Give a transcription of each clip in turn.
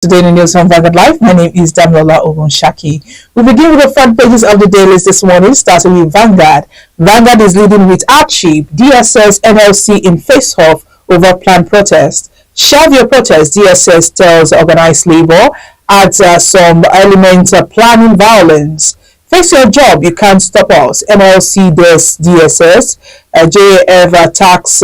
Today in the news on Vanguard Live, my name is Damilola Ogunshaki. We begin with the front pages of the dailies this morning, starting with Vanguard. Vanguard is leading with Hardship, DSS, NLC in face-off over planned protest. Shelve your protest, DSS tells organized labor, adds some elements planning violence. Face your job, you can't stop us. NLC does DSS. JAF attacks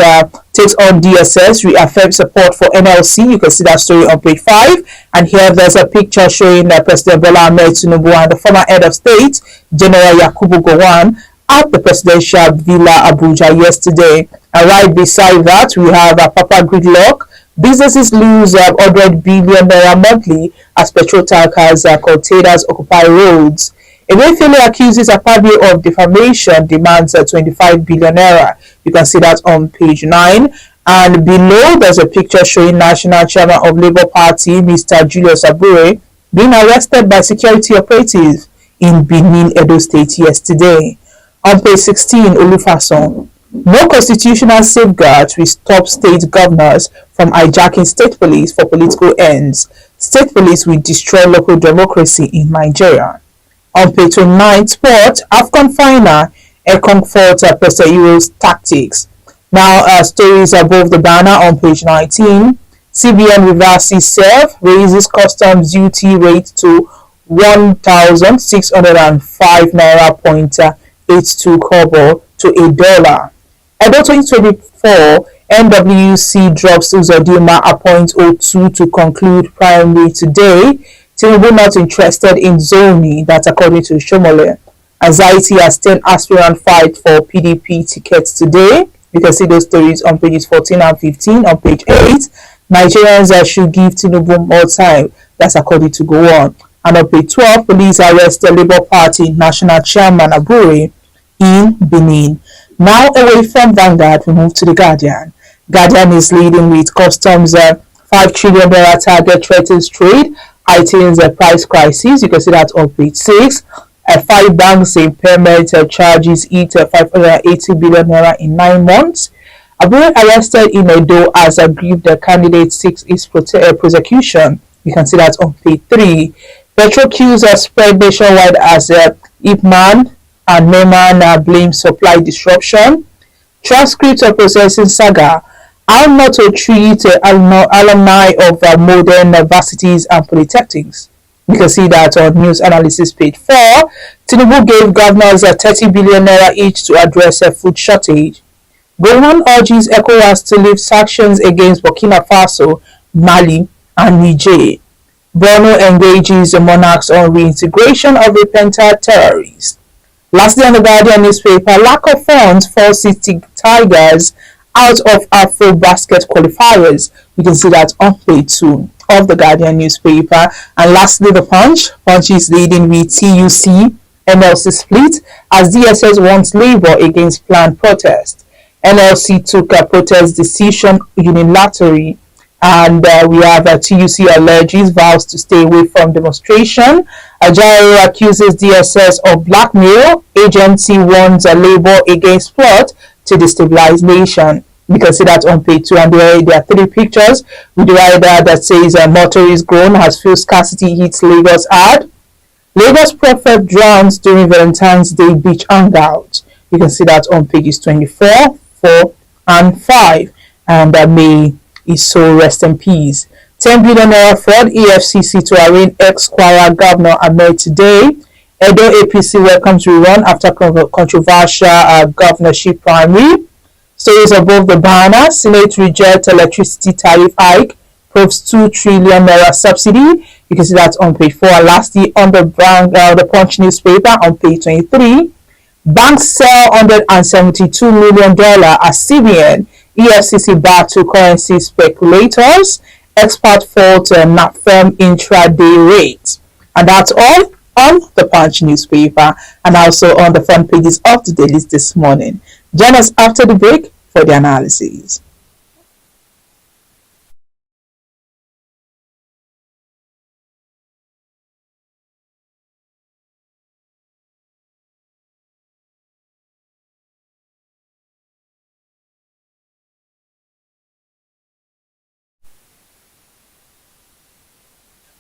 takes on DSS, reaffirms support for NLC. You can see that story on page 5. And here there's a picture showing President Bola Ahmed Tinubu and the former head of state, General Yakubu Gowon, at the presidential villa Abuja yesterday. And right beside that, we have Papa Gridlock. Businesses lose 100 billion naira monthly as petrol tankers containers occupy roads. Emefiele accuses Akpabio of defamation, demands 25 billion naira. You can see that on page 9. And below, there's a picture showing National Chairman of Labour Party, Mr. Julius Abure, being arrested by security operatives in Benin, Edo State yesterday. On page 16, Olufason. No constitutional safeguards will stop state governors from hijacking state police for political ends. State police will destroy local democracy in Nigeria. On page 29, Sport, AFCON final, comfort President Euro's tactics. Now, stories above the banner on page 19. CBN reverses self, raises customs duty rate to 1,605 naira point 82 kobo to $1. Edo 2024, NWC drops Uzodinma appoint 02 to conclude primary today. Tinubu not interested in zoning, that's according to Shomole. Anxiety has 10 aspirant fight for PDP tickets today. You can see those stories on pages 14 and 15. On page 8, Nigerians should give Tinubu more time, that's according to GOWON. And on page 12, police arrest the Labour Party National Chairman Abure in Benin. Now away from Vanguard, we move to the Guardian. Guardian is leading with customs 5 trillion naira target threatens trade, heightens the price crisis. You can see that on page 6. 5 banks impairment charges eat 580 billion naira in 9 months. Abure arrested in Edo as aggrieved candidate seeks his prosecution. You can see that on page 3. Petrol queues are spread nationwide as Ipman and Neyman blame supply disruption. Transcript of processing saga. How not to treat alumni of modern universities and polytechnics. You can see that on news analysis page 4. Tinubu gave governors 30 billion naira each to address a food shortage. GOWON urges ECOWAS to lift sanctions against Burkina Faso, Mali, and Niger. Borno engages the monarchs on reintegration of repentant terrorists. Lastly, on the Guardian newspaper, lack of funds forces Tigers out of Afro basket qualifiers. You can see that on page 2 of the Guardian newspaper. And lastly, the Punch. Punch is leading with TUC NLC split as DSS wants labor against planned protest. NLC took a protest decision unilaterally, and we have TUC alleges vows to stay away from demonstration. Ajaero accuses DSS of blackmail. Agency warns labor against plot to destabilize nation. You can see that on page 2, and there are 3 pictures with the rider that says motorist grown as fuel scarcity hits Lagos hard. Lagos prophet drowns during Valentine's Day beach hangout. You can see that on pages 24, 4, and 5. And may his soul rest in peace. 10 billion naira fraud, EFCC to arraign ex-Kwara Governor Ahmed today. Edo APC welcomes rerun after controversial governorship primary. Stories above the banner. Senate reject electricity tariff hike, proves 2 trillion naira subsidy. You can see that on page 4. And lastly, on the Punch newspaper on page 23, banks sell $172 million as CBN. EFCC back to currency speculators. Expert fault not firm intraday rates. And that's all on the Punch newspaper and also on the front pages of the dailies this morning. Join us after the break for the analysis.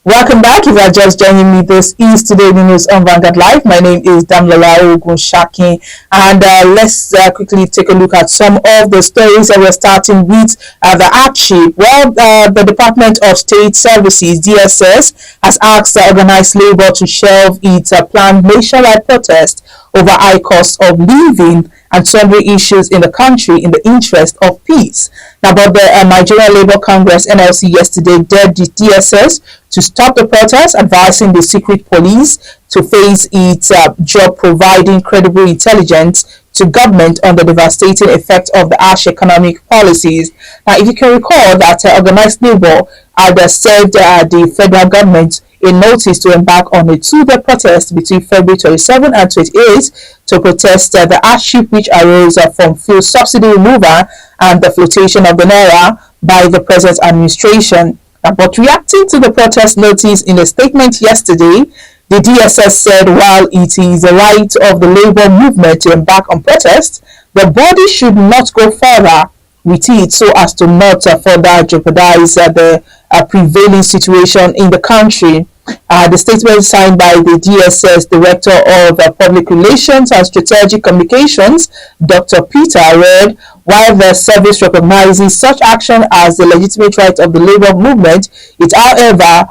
Welcome back. If you are just joining me, this is Today News on Vanguard Live. My name is Damlola Ogunshaki, and let's quickly take a look at some of the stories. And we're starting with the Hardship. Well, the Department of State Services (DSS) has asked organized labor to shelve its planned nationwide protest over high cost of living and sundry issues in the country in the interest of peace. Now, but the Nigerian Labour Congress (NLC) yesterday dared the DSS to stop the protest, advising the secret police to face its job providing credible intelligence to government on the devastating effect of the harsh economic policies. Now, if you can recall that organized labor had served the federal government a notice to embark on a two-day protest between February 27 and 28 to protest the hardship which arose from fuel subsidy removal and the flotation of the naira by the present administration. But reacting to the protest notice in a statement yesterday, the DSS said while it is the right of the labor movement to embark on protest, the body should not go further with it so as to not further jeopardize the prevailing situation in the country. The statement signed by the DSS Director of Public Relations and Strategic Communications, Dr. Peter, read, while the service recognizes such action as the legitimate right of the labor movement, it however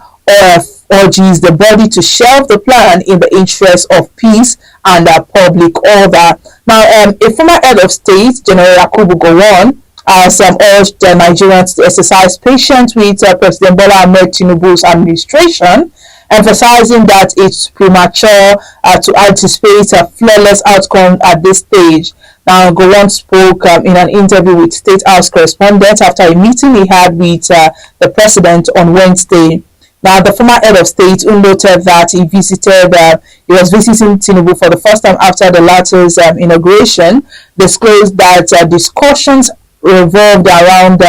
urges the body to shelve the plan in the interest of peace and public order. Now, a former head of state, General GOWON, has urged the Nigerians to exercise patience with President Bola Ahmed Tinubu's administration, emphasizing that it's premature to anticipate a flawless outcome at this stage. Now, GOWON spoke in an interview with State House correspondents after a meeting he had with the president on Wednesday. Now, the former head of state, who noted that he was visiting Tinubu for the first time after the latter's inauguration, disclosed that discussions revolved around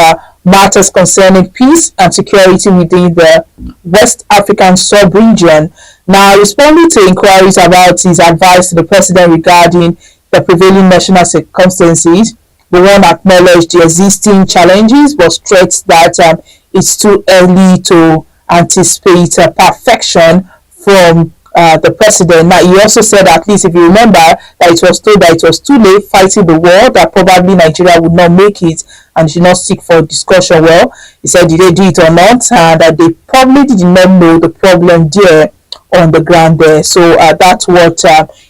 matters concerning peace and security within the West African sub-region. Now, responding to inquiries about his advice to the president regarding the prevailing national circumstances, GOWON acknowledged the existing challenges but stressed that it's too early to anticipate perfection from the president. Now, he also said, at least if you remember, that it was told that it was too late fighting the war, that probably Nigeria would not make it and should not seek for discussion. Well, he said, did they do it or not? That they probably did not know the problem there on the ground there. So that's what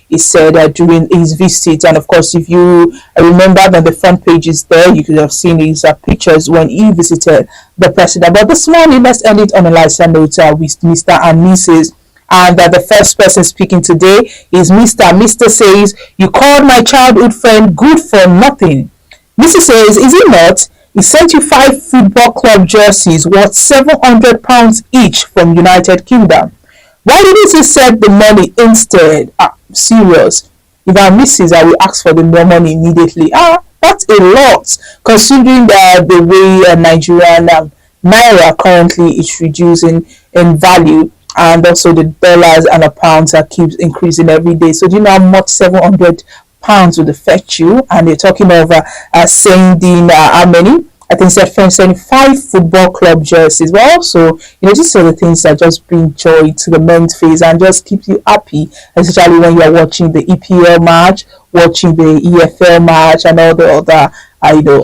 he said during his visit. And of course, if you remember that the front page is there, you could have seen his pictures when he visited the president. But this morning, let's end it on a lighter note with Mr. and Mrs. And the first person speaking today is Mr. Mr. says, you called my childhood friend good for nothing. Mrs. says, is it not? He sent you 5 football club jerseys worth £700 each from United Kingdom. Why didn't you send the money instead? Serious. If I'm Mrs., I will ask for the more money immediately. That's a lot, considering the way Nigerian naira currently is reducing in value, and also the dollars and the pounds keeps increasing every day. So do you know how much £700 would affect you? And they're talking of sending how many? I think sending 5 football club jerseys. Well, so these are the things that just bring joy to the men's face and just keep you happy, especially when you're watching the EPL match, watching the EFL match, and all the other, all the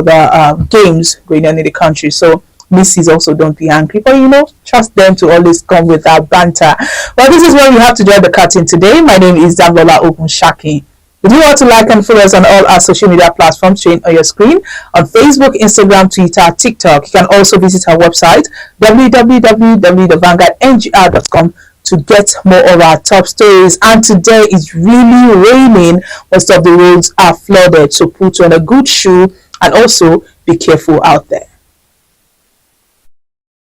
other games going on in the country. So Mrs. also don't be angry, but trust them to always come with that banter. Well, this is where we have to draw the curtain today. My name is Damlola Ogunshaki. If you want to like and follow us on all our social media platforms showing on your screen, on Facebook, Instagram, Twitter, TikTok, you can also visit our website www.vanguardngr.com to get more of our top stories. And today is really raining. Most of the roads are flooded, so put on a good shoe and also be careful out there.